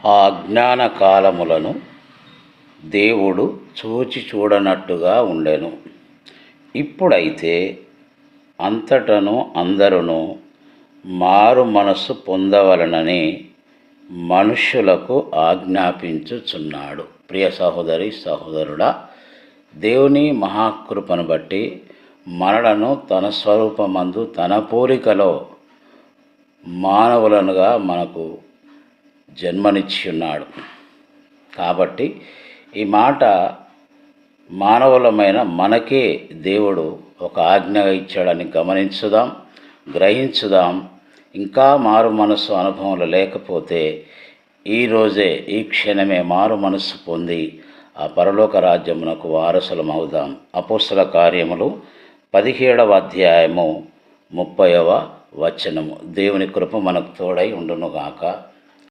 ఆ అజ్ఞాన కాలములను దేవుడు చూచి చూడనట్టుగా ఉండెను. ఇప్పుడైతే అంతటను అందరును మారు మనస్సు పొందవలనని మనుష్యులకు ఆజ్ఞాపించుచున్నాడు. ప్రియ సహోదరి సహోదరుడా, దేవుని మహాకృపను బట్టి మనలను తన స్వరూపమందు తన పోలికలో మానవులనుగా మనకు జన్మనిచ్చి ఉన్నాడు. కాబట్టి ఈ మాట మానవులమైన మనకే దేవుడు ఒక ఆజ్ఞగా ఇచ్చాడని గమనించుదాం, గ్రహించుదాం. ఇంకా మారు మనస్సు అనుభవంలో లేకపోతే ఈరోజే ఈ క్షణమే మారు మనస్సు పొంది ఆ పరలోక రాజ్యమునకు వారసులమవుదాం. అపోస్తల కార్యములు 17వ అధ్యాయము 30వ వచనము. దేవుని కృప మనకు తోడై ఉండునుగాక.